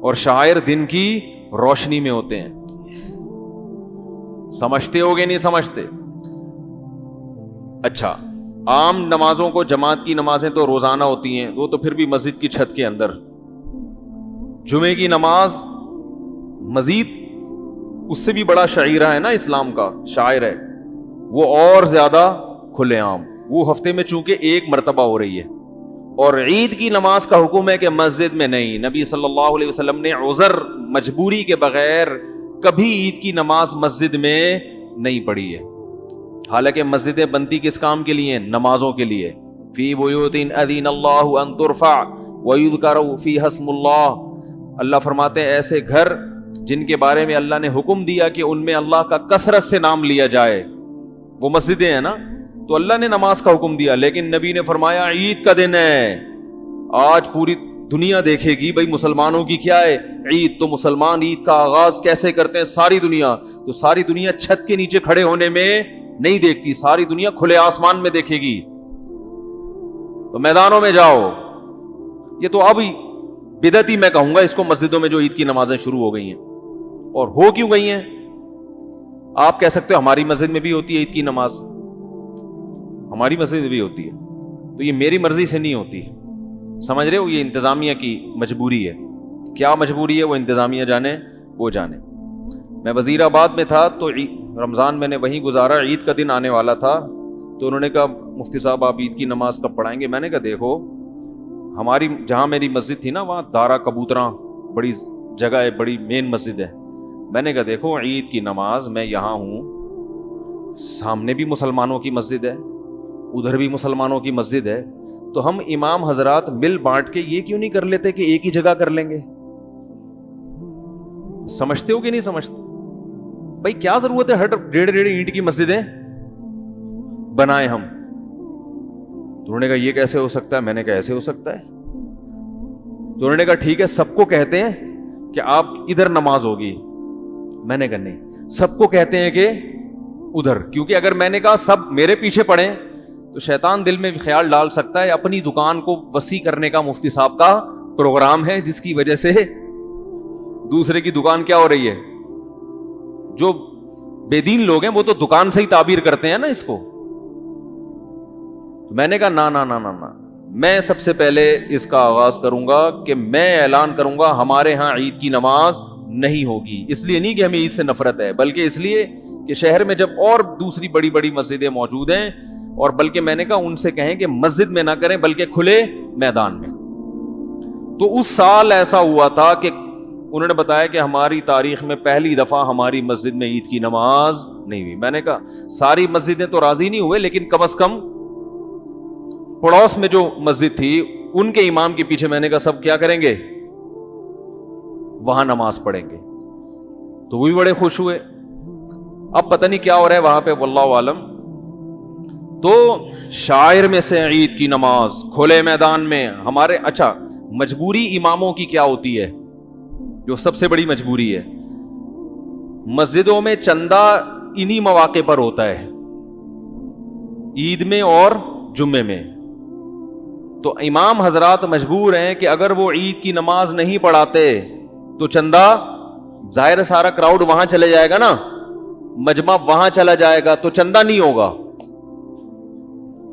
اور شاعر دن کی روشنی میں ہوتے ہیں. سمجھتے ہوگے نہیں سمجھتے؟ اچھا، عام نمازوں کو، جماعت کی نمازیں تو روزانہ ہوتی ہیں، وہ تو پھر بھی مسجد کی چھت کے اندر. جمعے کی نماز مزید اس سے بھی بڑا شعیرہ ہے نا، اسلام کا شاعر ہے وہ، اور زیادہ کھلے عام. وہ ہفتے میں چونکہ ایک مرتبہ ہو رہی ہے. اور عید کی نماز کا حکم ہے کہ مسجد میں نہیں. نبی صلی اللہ علیہ وسلم نے عذر، مجبوری کے بغیر کبھی عید کی نماز مسجد میں نہیں پڑھی ہے. حالانکہ مسجدیں بنتی کس کام کے لیے؟ نمازوں کے لیے. فی بیوت اذن اللہ ان ترفع ویذکر فیہا اسم اللہ. اللہ فرماتے ہیں ایسے گھر جن کے بارے میں اللہ نے حکم دیا کہ ان میں اللہ کا کثرت سے نام لیا جائے، وہ مسجدیں ہیں نا. تو اللہ نے نماز کا حکم دیا، لیکن نبی نے فرمایا عید کا دن ہے، آج پوری دنیا دیکھے گی بھائی مسلمانوں کی کیا ہے عید. تو مسلمان عید کا آغاز کیسے کرتے ہیں؟ ساری دنیا. تو ساری دنیا چھت کے نیچے کھڑے ہونے میں نہیں دیکھتی، ساری دنیا کھلے آسمان میں دیکھے گی. تو میدانوں میں جاؤ. یہ تو اب بدعتی میں کہوں گا اس کو، مسجدوں میں جو عید کی نمازیں شروع ہو گئی ہیں. اور ہو کیوں گئی ہیں؟ آپ کہہ سکتے ہو ہماری مسجد میں بھی ہوتی ہے عید کی نماز، ہماری مسجد میں بھی ہوتی ہے. تو یہ میری مرضی سے نہیں ہوتی، سمجھ رہے ہو؟ یہ انتظامیہ کی مجبوری ہے. کیا مجبوری ہے وہ انتظامیہ جانے، وہ جانے. میں وزیر آباد میں تھا تو رمضان میں نے وہیں گزارا. عید کا دن آنے والا تھا تو انہوں نے کہا مفتی صاحب آپ عید کی نماز کب پڑھائیں گے؟ میں نے کہا دیکھو ہماری جہاں میری مسجد تھی نا وہاں دارا کبوتراں بڑی جگہ ہے، بڑی مین مسجد ہے. میں نے کہا دیکھو عید کی نماز میں یہاں ہوں، سامنے بھی مسلمانوں کی مسجد ہے، ادھر بھی مسلمانوں کی مسجد ہے، تو ہم امام حضرات مل بانٹ کے یہ کیوں نہیں کر لیتے کہ ایک ہی جگہ کر لیں گے؟ سمجھتے ہو کہ نہیں سمجھتے؟ بھائی کیا ضرورت ہے ہر ڈیڑھ اینٹ کی مسجدیں بنائیں ہم؟ تو انہوں نے کہا یہ کیسے ہو سکتا ہے؟ میں نے کہا ایسے ہو سکتا ہے. تو انہوں نے کہا ٹھیک ہے سب کو کہتے ہیں کہ آپ ادھر نماز ہوگی. میں نے کہا نہیں، سب کو کہتے ہیں کہ ادھر، کیونکہ اگر میں نے کہا سب میرے پیچھے پڑیں تو شیطان دل میں خیال ڈال سکتا ہے اپنی دکان کو وسیع کرنے کا مفتی صاحب کا پروگرام ہے، جس کی وجہ سے دوسرے کی دکان کیا ہو رہی ہے. جو بے دین لوگ ہیں وہ تو دکان سے ہی تعبیر کرتے ہیں نا اس کو. میں نے کہا نا نا نا نا نا، میں سب سے پہلے اس کا آغاز کروں گا کہ میں اعلان کروں گا ہمارے ہاں عید کی نماز نہیں ہوگی. اس لیے نہیں کہ ہمیں عید سے نفرت ہے، بلکہ اس لیے کہ شہر میں جب اور دوسری بڑی بڑی مسجدیں موجود ہیں، اور بلکہ میں نے کہا ان سے کہیں کہ مسجد میں نہ کریں بلکہ کھلے میدان میں. تو اس سال ایسا ہوا تھا کہ انہوں نے بتایا کہ ہماری تاریخ میں پہلی دفعہ ہماری مسجد میں عید کی نماز نہیں ہوئی. میں نے کہا ساری مسجدیں تو راضی نہیں ہوئے، لیکن کم از کم پڑوس میں جو مسجد تھی ان کے امام کے پیچھے میں نے کہا سب کیا کریں گے؟ وہاں نماز پڑھیں گے. تو وہ بھی بڑے خوش ہوئے. اب پتہ نہیں کیا ہو رہا ہے وہاں پہ، واللہ عالم. تو شاعر میں سے عید کی نماز کھلے میدان میں ہمارے. اچھا مجبوری اماموں کی کیا ہوتی ہے جو سب سے بڑی مجبوری ہے؟ مسجدوں میں چندہ انہی مواقع پر ہوتا ہے، عید میں اور جمعے میں. تو امام حضرات مجبور ہیں کہ اگر وہ عید کی نماز نہیں پڑھاتے تو چندہ، ظاہر سارا کراؤڈ وہاں چلے جائے گا نا، مجمع وہاں چلا جائے گا، تو چندہ نہیں ہوگا.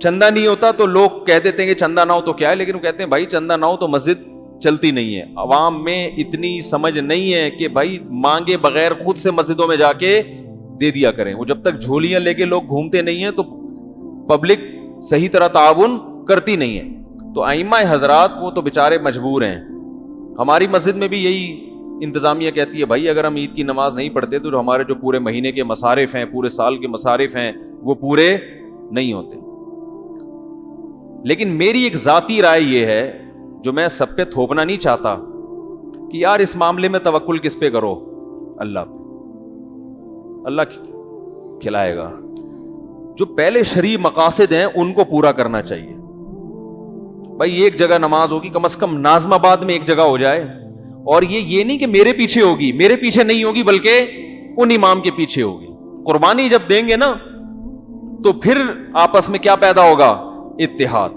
چندہ نہیں ہوتا تو لوگ کہہ دیتے ہیں کہ چندہ نہ ہو تو کیا ہے، لیکن وہ کہتے ہیں بھائی چندہ نہ ہو تو مسجد چلتی نہیں ہے. عوام میں اتنی سمجھ نہیں ہے کہ بھائی مانگے بغیر خود سے مسجدوں میں جا کے دے دیا کریں. وہ جب تک جھولیاں لے کے لوگ گھومتے نہیں ہیں تو پبلک صحیح طرح تعاون کرتی نہیں ہے. تو ائمہ حضرات وہ تو بیچارے مجبور ہیں. ہماری مسجد میں بھی یہی انتظامیہ کہتی ہے بھائی اگر ہم عید کی نماز نہیں پڑھتے تو ہمارے جو پورے مہینے کے مصارف ہیں، پورے سال کے مصارف ہیں، وہ پورے نہیں ہوتے. لیکن میری ایک ذاتی رائے یہ ہے جو میں سب پہ تھوپنا نہیں چاہتا کہ یار اس معاملے میں توکل کس پہ کرو؟ اللہ پہ. اللہ کھلائے گا. جو پہلے شرعی مقاصد ہیں ان کو پورا کرنا چاہیے. بھائی ایک جگہ نماز ہوگی، کم از کم ناظم آباد میں ایک جگہ ہو جائے. اور یہ نہیں کہ میرے پیچھے ہوگی، میرے پیچھے نہیں ہوگی بلکہ ان امام کے پیچھے ہوگی. قربانی جب دیں گے نا تو پھر آپس میں کیا پیدا ہوگا؟ اتحاد.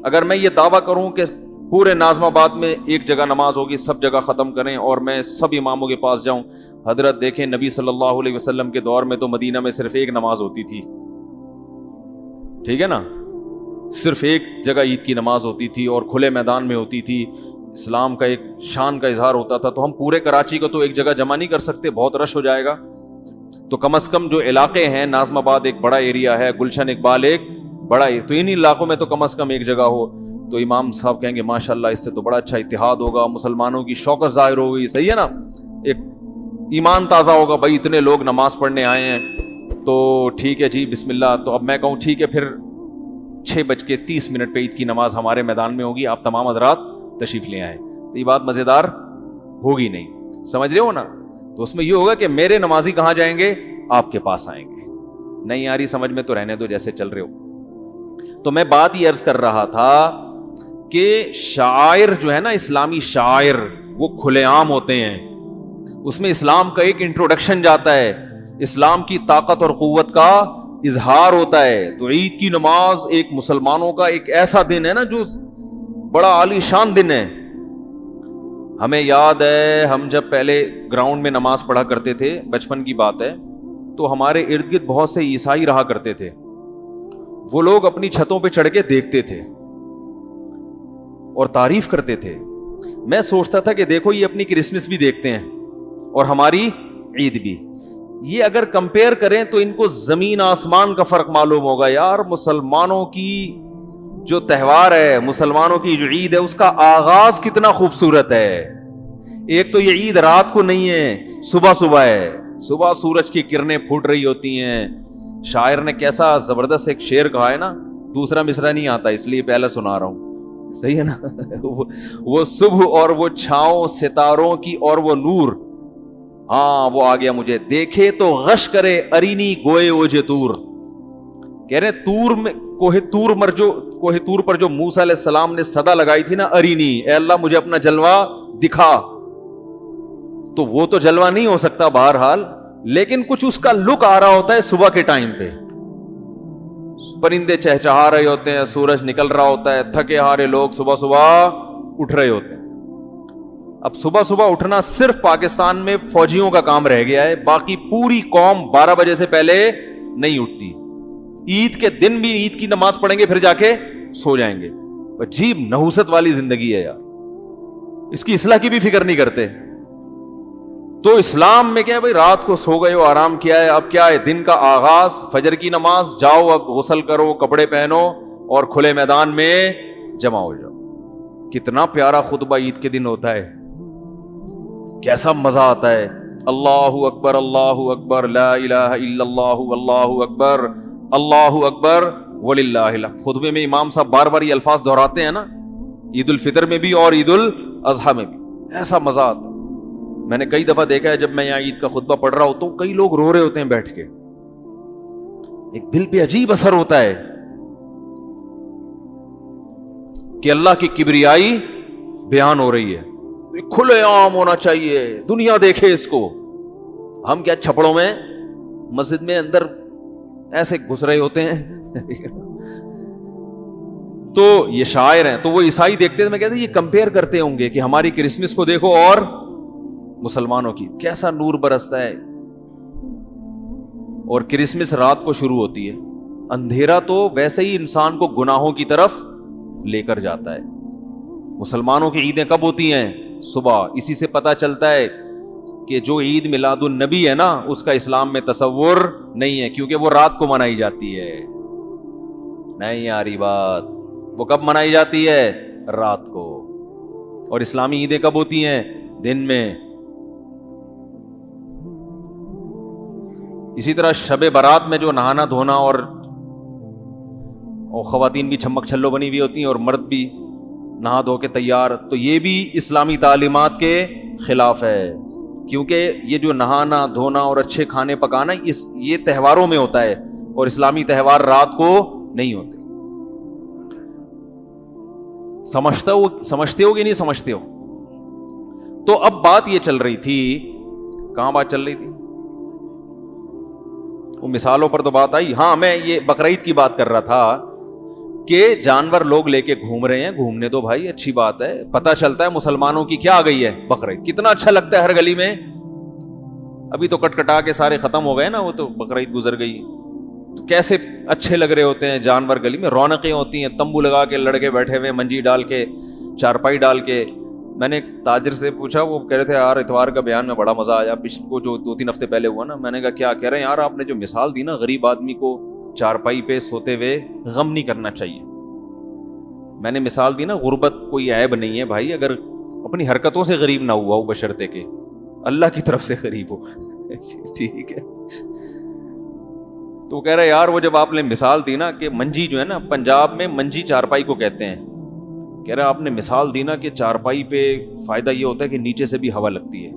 اگر میں یہ دعویٰ کروں کہ پورے ناظم آباد میں ایک جگہ نماز ہوگی, سب جگہ ختم کریں اور میں سب اماموں کے پاس جاؤں. حضرت دیکھیں نبی صلی اللہ علیہ وسلم کے دور میں تو مدینہ میں صرف ایک نماز ہوتی تھی, ٹھیک ہے نا, صرف ایک جگہ عید کی نماز ہوتی تھی اور کھلے میدان میں ہوتی تھی. اسلام کا ایک شان کا اظہار ہوتا تھا. تو ہم پورے کراچی کو تو ایک جگہ جمع نہیں کر سکتے, بہت رش ہو جائے گا. تو کم از کم جو علاقے ہیں, ناظم آباد ایک بڑا ایریا ہے, گلشن اقبال ایک بڑا, تو انہی علاقوں میں تو کم از کم ایک جگہ ہو. تو امام صاحب کہیں گے ماشاءاللہ اس سے تو بڑا اچھا اتحاد ہوگا, مسلمانوں کی شوقت ظاہر ہوگی, صحیح ہے نا, ایک ایمان تازہ ہوگا, بھائی اتنے لوگ نماز پڑھنے آئے ہیں تو ٹھیک ہے جی بسم اللہ. تو اب میں کہوں ٹھیک ہے پھر 6:30 پہ عید کی نماز ہمارے میدان میں ہوگی, آپ تمام حضرات تشریف لے آئیں. تو یہ بات مزیدار ہوگی نہیں, سمجھ رہے ہو نا. تو اس میں یہ ہوگا کہ میرے نمازی کہاں جائیں گے, آپ کے پاس آئیں گے. نہیں آ رہی سمجھ میں تو رہنے دو جیسے چل رہے ہو. تو میں بات یہ عرض کر رہا تھا کہ شاعر جو ہے نا, اسلامی شاعر وہ کھلے عام ہوتے ہیں, اس میں اسلام کا ایک انٹروڈکشن جاتا ہے, اسلام کی طاقت اور قوت کا اظہار ہوتا ہے. تو عید کی نماز ایک مسلمانوں کا ایک ایسا دن ہے نا جو بڑا عالی شان دن ہے. ہمیں یاد ہے ہم جب پہلے گراؤنڈ میں نماز پڑھا کرتے تھے, بچپن کی بات ہے, تو ہمارے ارد گرد بہت سے عیسائی رہا کرتے تھے. وہ لوگ اپنی چھتوں پہ چڑھ کے دیکھتے تھے اور تعریف کرتے تھے. میں سوچتا تھا کہ دیکھو یہ اپنی کرسمس بھی دیکھتے ہیں اور ہماری عید بھی, یہ اگر کمپیئر کریں تو ان کو زمین آسمان کا فرق معلوم ہوگا. یار مسلمانوں کی جو تہوار ہے, مسلمانوں کی جو عید ہے, اس کا آغاز کتنا خوبصورت ہے. ایک تو یہ عید رات کو نہیں ہے, صبح صبح ہے, صبح سورج کی کرنیں پھوٹ رہی ہوتی ہیں. شاعر نے کیسا زبردست ایک شعر کہا ہے نا, دوسرا مصرع نہیں آتا اس لیے پہلے سنا رہا ہوں, صحیح ہے نا. وہ صبح اور وہ چھاؤں ستاروں کی اور وہ نور, ہاں وہ آ گیا مجھے, دیکھے تو غش کرے ارینی گوئے اوجے تور. کہہ رہے تور میں کوہ تور پر جو موسیٰ علیہ السلام نے صدا لگائی تھی نا, ارینی, اے اللہ مجھے اپنا جلوہ دکھا. تو وہ تو جلوہ نہیں ہو سکتا بہرحال, لیکن کچھ اس کا لک آ رہا ہوتا ہے صبح کے ٹائم پہ. پرندے چہچہا رہے ہوتے ہیں, سورج نکل رہا ہوتا ہے, تھکے ہارے لوگ صبح صبح اٹھ رہے ہوتے ہیں. اب صبح صبح اٹھنا صرف پاکستان میں فوجیوں کا کام رہ گیا ہے, باقی پوری قوم 12 بجے سے پہلے نہیں اٹھتی. عید کے دن بھی عید کی نماز پڑھیں گے پھر جا کے سو جائیں گے. عجیب نحوست والی زندگی ہے یار, اس کی اصلاح کی بھی فکر نہیں کرتے. تو اسلام میں کیا ہے بھائی, رات کو سو گئے ہو, آرام کیا ہے, اب کیا ہے دن کا آغاز, فجر کی نماز, جاؤ اب غسل کرو, کپڑے پہنو اور کھلے میدان میں جمع ہو جاؤ. کتنا پیارا خطبہ عید کے دن ہوتا ہے, کیسا مزہ آتا ہے. اللہ اکبر لا الہ الا اللہ واللہ اکبر اللہ اکبر وللہ الحمد. خطبے میں امام صاحب بار بار یہ الفاظ دہراتے ہیں نا, عید الفطر میں بھی اور عید الاضحیٰ میں بھی. ایسا مزہ آتا. میں نے کئی دفعہ دیکھا ہے جب میں یہاں عید کا خطبہ پڑھ رہا ہوتا ہوں, کئی لوگ رو رہے ہوتے ہیں بیٹھ کے, ایک دل پہ عجیب اثر ہوتا ہے کہ اللہ کی کبریائی بیان ہو رہی ہے. کھلے عام ہونا چاہیے, دنیا دیکھے اس کو. ہم کیا چھپڑوں میں مسجد میں اندر ایسے گھس رہے ہوتے ہیں. تو یہ شاعر ہیں, تو وہ عیسائی دیکھتے تھے, میں کہتا یہ کمپیئر کرتے ہوں گے کہ ہماری کرسمس کو دیکھو اور مسلمانوں کی, کیسا نور برستا ہے. اور کرسمس رات کو شروع ہوتی ہے, اندھیرا تو ویسے ہی انسان کو گناہوں کی طرف لے کر جاتا ہے. مسلمانوں کی عیدیں کب ہوتی ہیں, صبح. اسی سے پتہ چلتا ہے کہ جو عید میلاد النبی ہے نا, اس کا اسلام میں تصور نہیں ہے, کیونکہ وہ رات کو منائی جاتی ہے. نہیں آ رہی بات, وہ کب منائی جاتی ہے, رات کو. اور اسلامی عیدیں کب ہوتی ہیں, دن میں. اسی طرح شب برات میں جو نہانا دھونا اور خواتین بھی چھمک چھلو بنی ہوئی ہوتی ہیں اور مرد بھی نہا دھو کے تیار, تو یہ بھی اسلامی تعلیمات کے خلاف ہے. کیونکہ یہ جو نہانا دھونا اور اچھے کھانے پکانا یہ تہواروں میں ہوتا ہے, اور اسلامی تہوار رات کو نہیں ہوتے. سمجھتے ہو کہ نہیں سمجھتے ہو؟ تو اب بات یہ چل رہی تھی, کہاں بات چل رہی تھی, وہ مثالوں پر تو بات آئی. ہاں میں یہ بقرعید کی بات کر رہا تھا کہ جانور لوگ لے کے گھوم رہے ہیں, گھومنے دو بھائی, اچھی بات ہے, پتہ چلتا ہے مسلمانوں کی کیا آ گئی ہے, بقرعید. کتنا اچھا لگتا ہے ہر گلی میں. ابھی تو کٹ کٹا کے سارے ختم ہو گئے نا, وہ تو بقرعید گزر گئی. تو کیسے اچھے لگ رہے ہوتے ہیں جانور گلی میں, رونقیں ہوتی ہیں, تمبو لگا کے لڑکے بیٹھے ہوئے, منجی ڈال کے, چارپائی ڈال کے. میں نے ایک تاجر سے پوچھا, وہ کہہ رہے تھے یار اتوار کا بیان میں بڑا مزہ آیا, پچھلے کو جو 2-3 ہفتے پہلے ہوا نا. میں نے کہا کیا کہہ رہے ہیں یار, آپ نے جو مثال دی نا, غریب آدمی کو چارپائی پہ سوتے ہوئے غم نہیں کرنا چاہیے. میں نے مثال دی نا, غربت کوئی عیب نہیں ہے بھائی, اگر اپنی حرکتوں سے غریب نہ ہوا ہو, بشرطے کہ اللہ کی طرف سے غریب ہو. ٹھیک ہے. تو کہہ رہے یار وہ جب آپ نے مثال دی نا کہ منجی جو ہے نا, پنجاب میں منجی چارپائی کو کہتے ہیں, کہہ رہے آپ نے مثال دی نا کہ چارپائی پہ فائدہ یہ ہوتا ہے کہ نیچے سے بھی ہوا لگتی ہے.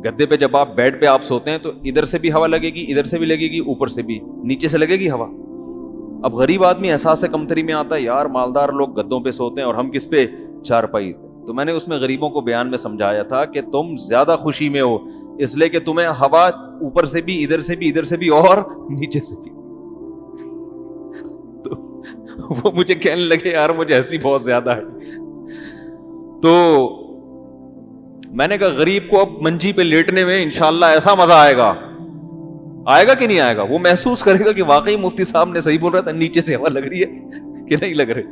گدے پہ جب آپ بیڈ پہ آپ سوتے ہیں تو ادھر سے بھی ہوا لگے گی, ادھر سے بھی لگے گی, اوپر سے بھی, نیچے سے لگے گی ہوا. اب غریب آدمی احساس کمتری میں آتا ہے, یار مالدار لوگ گدوں پہ سوتے ہیں اور ہم کس پہ, چارپائی. تو میں نے اس میں غریبوں کو بیان میں سمجھایا تھا کہ تم زیادہ خوشی میں ہو اس لیے کہ تمہیں ہوا اوپر سے بھی, ادھر سے بھی, ادھر سے بھی اور نیچے سے بھی. تو وہ مجھے کہنے لگے یار مجھے ہنسی بہت زیادہ ہے. تو میں نے کہا غریب کو اب منجی پہ لیٹنے میں انشاءاللہ ایسا مزہ آئے گا کہ نہیں آئے گا, وہ محسوس کرے گا کہ واقعی مفتی صاحب نے صحیح بول رہا تھا, نیچے سے ہوا لگ رہی ہے کہ نہیں لگ رہی.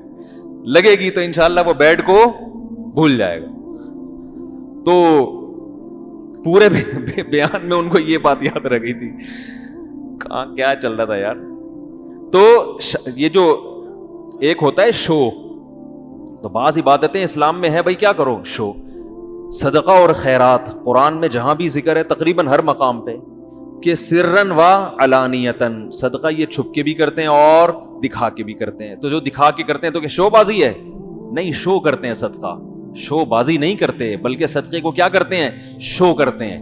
لگے گی تو انشاءاللہ وہ بیڈ کو بھول جائے گا. تو پورے بیان میں ان کو یہ بات یاد رہ گئی تھی, کہاں کیا چل رہا تھا یار. تو یہ جو ایک ہوتا ہے شو, تو بعض عبادتیں اسلام میں ہے بھائی کیا کرو, شو. صدقہ اور خیرات قرآن میں جہاں بھی ذکر ہے تقریباً ہر مقام پہ کہ سرن و علانیتن, صدقہ یہ چھپ کے بھی کرتے ہیں اور دکھا کے بھی کرتے ہیں. تو جو دکھا کے کرتے ہیں تو کہ شو بازی ہے, نہیں, شو کرتے ہیں صدقہ, شو بازی نہیں کرتے بلکہ صدقے کو کیا کرتے ہیں, شو کرتے ہیں.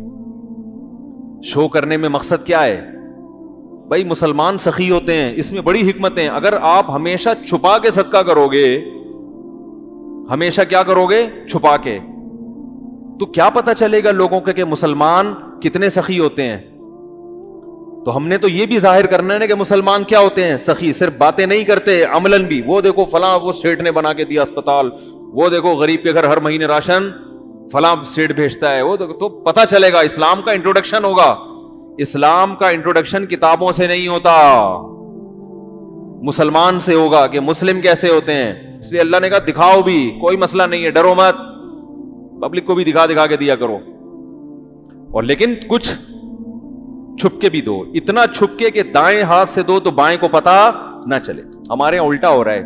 شو کرنے میں مقصد کیا ہے بھائی, مسلمان سخی ہوتے ہیں, اس میں بڑی حکمت ہے. اگر آپ ہمیشہ چھپا کے صدقہ کرو گے, ہمیشہ کیا کرو گے, چھپا کے, تو کیا پتہ چلے گا لوگوں کے کہ مسلمان کتنے سخی ہوتے ہیں. تو ہم نے تو یہ بھی ظاہر کرنا ہے کہ مسلمان کیا ہوتے ہیں, سخی. صرف باتیں نہیں کرتے, عملاً بھی. وہ دیکھو فلاں وہ سیٹ نے بنا کے دیا اسپتال, وہ دیکھو غریب کے گھر ہر مہینے راشن فلاں سیٹ بھیجتا ہے, وہ دیکھو. تو پتہ چلے گا. اسلام کا انٹروڈکشن ہوگا. اسلام کا انٹروڈکشن کتابوں سے نہیں ہوتا, مسلمان سے ہوگا کہ مسلم کیسے ہوتے ہیں. اس لیے اللہ نے کہا دکھاؤ بھی, کوئی مسئلہ نہیں ہے, ڈرو مت, پبلک کو بھی دکھا کے دیا کرو, اور لیکن کچھ چھپ کے بھی دو. اتنا چھپ کے کہ دائیں ہاتھ سے دو تو بائیں کو پتا نہ چلے. ہمارے یہاں الٹا ہو رہا ہے,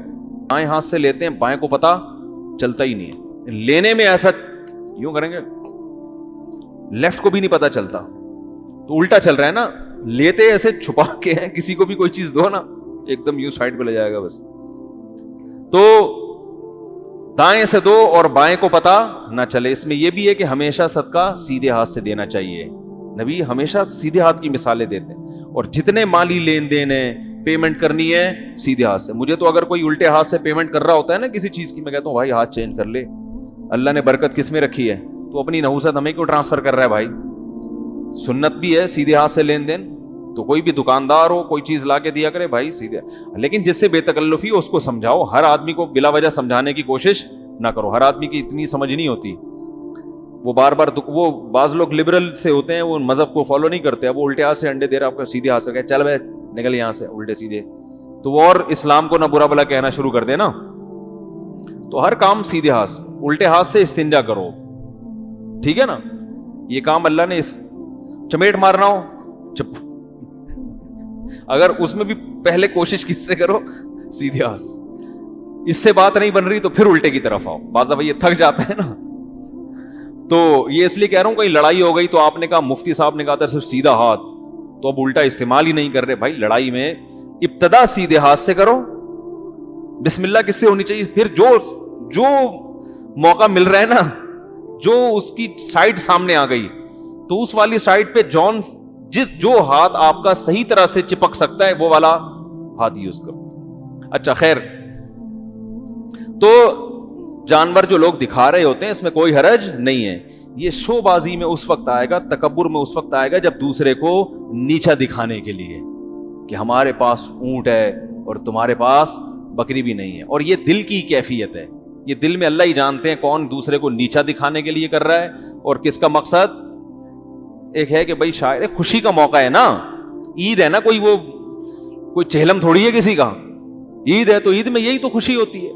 دائیں ہاتھ سے لیتے ہیں, بائیں کو پتا چلتا ہی نہیں ہے. لینے میں ایسا یوں کریں گے, لیفٹ کو بھی نہیں پتا چلتا. تو الٹا چل رہا ہے نا, لیتے ایسے چھپا کے ہیں, کسی کو بھی کوئی چیز دو نا ایک دم یوں سائڈ پہ لے جائے گا بس. تو دائیں سے دو اور بائیں کو پتا نہ چلے. اس میں یہ بھی ہے کہ ہمیشہ صدقہ سیدھے ہاتھ سے دینا چاہیے. نبی ہمیشہ سیدھے ہاتھ کی مثالیں دیتے ہیں, اور جتنے مالی لین دین ہے, پیمنٹ کرنی ہے سیدھے ہاتھ سے. مجھے تو اگر کوئی الٹے ہاتھ سے پیمنٹ کر رہا ہوتا ہے نا کسی چیز کی, میں کہتا ہوں بھائی ہاتھ چینج کر لے, اللہ نے برکت کس میں رکھی ہے, تو اپنی نحوست ہمیں کیوں ٹرانسفر کر رہا ہے بھائی. سنت بھی ہے سیدھے ہاتھ سے لین دین, تو کوئی بھی دکاندار ہو کوئی چیز لا کے دیا کرے بھائی سیدھے. لیکن جس سے بے تکلفی ہو اس کو سمجھاؤ. ہر آدمی کو بلا وجہ سمجھانے کی کوشش نہ کرو, ہر آدمی کی اتنی سمجھ نہیں ہوتی. وہ بار بار وہ بعض لوگ لبرل سے ہوتے ہیں, وہ مذہب کو فالو نہیں کرتے. اب وہ الٹے ہاتھ سے انڈے دے رہا, آپ کو سیدھے ہاتھ سے کہ چل بھائی نکل یہاں سے الٹے سیدھے, تو وہ اور اسلام کو نہ برا بلا کہنا شروع کر دے نا. تو ہر کام سیدھے ہاتھ سے, الٹے ہاتھ سے استنجا کرو, ٹھیک ہے نا. یہ کام اللہ نے چمیٹ مارنا ہو اگر اس میں بھی پہلے کوشش کس سے کرو, سیدھے ہاتھ سے. اس سے بات نہیں بن رہی تو پھر الٹے کی طرف آؤ. بعض دفعہ یہ تھک جاتا ہے نا, تو یہ اس لیے کہہ رہا ہوں کہیں لڑائی ہو گئی تو آپ نے کہا, مفتی صاحب نے کہا تھا صرف سیدھا ہاتھ, تو اب الٹا استعمال ہی نہیں کر رہے. بھائی لڑائی میں ابتدا سیدھے ہاتھ سے کرو, بسم اللہ کس سے ہونی چاہیے. پھر جو موقع مل رہا ہے نا, جو اس کی سائڈ سامنے آ گئی تو اس والی سائڈ پہ جو ہاتھ آپ کا صحیح طرح سے چپک سکتا ہے وہ والا ہاتھ یوز کرو. اچھا خیر, تو جانور جو لوگ دکھا رہے ہوتے ہیں اس میں کوئی حرج نہیں ہے. یہ شو بازی میں اس وقت آئے گا, تکبر میں اس وقت آئے گا جب دوسرے کو نیچا دکھانے کے لیے کہ ہمارے پاس اونٹ ہے اور تمہارے پاس بکری بھی نہیں ہے. اور یہ دل کی کیفیت ہے, یہ دل میں اللہ ہی جانتے ہیں کون دوسرے کو نیچا دکھانے کے لیے کر رہا ہے اور کس کا مقصد. ایک ہے کہ بھائی شاید خوشی کا موقع ہے نا, عید ہے نا, کوئی چہلم تھوڑی ہے کسی کا. عید ہے تو عید میں یہی تو خوشی ہوتی ہے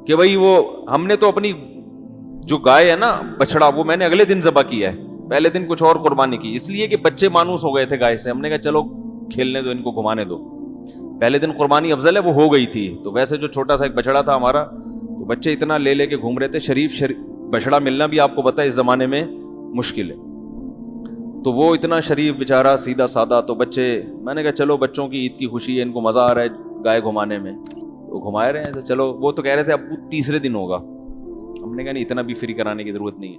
کہ بھائی وہ ہم نے تو اپنی جو گائے ہے نا بچڑا, وہ میں نے اگلے دن ذبح کیا ہے, پہلے دن کچھ اور قربانی کی, اس لیے کہ بچے مانوس ہو گئے تھے گائے سے. ہم نے کہا چلو کھیلنے دو, ان کو گھمانے دو. پہلے دن قربانی افضل ہے, وہ ہو گئی تھی. تو ویسے جو چھوٹا سا ایک بچڑا تھا ہمارا, تو بچے اتنا لے کے گھوم رہے تھے. شریف بچڑا ملنا بھی آپ کو پتا ہے اس زمانے میں مشکل ہے. تو وہ اتنا شریف بیچارہ سیدھا سادہ, تو بچے, میں نے کہا چلو بچوں کی عید کی خوشی ہے, ان کو مزہ آ رہا ہے گائے گھمانے میں, تو گھمائے رہے ہیں. تو چلو, وہ تو کہہ رہے تھے اب تیسرے دن ہوگا. ہم نے کہا نہیں, اتنا بھی فری کرانے کی ضرورت نہیں ہے.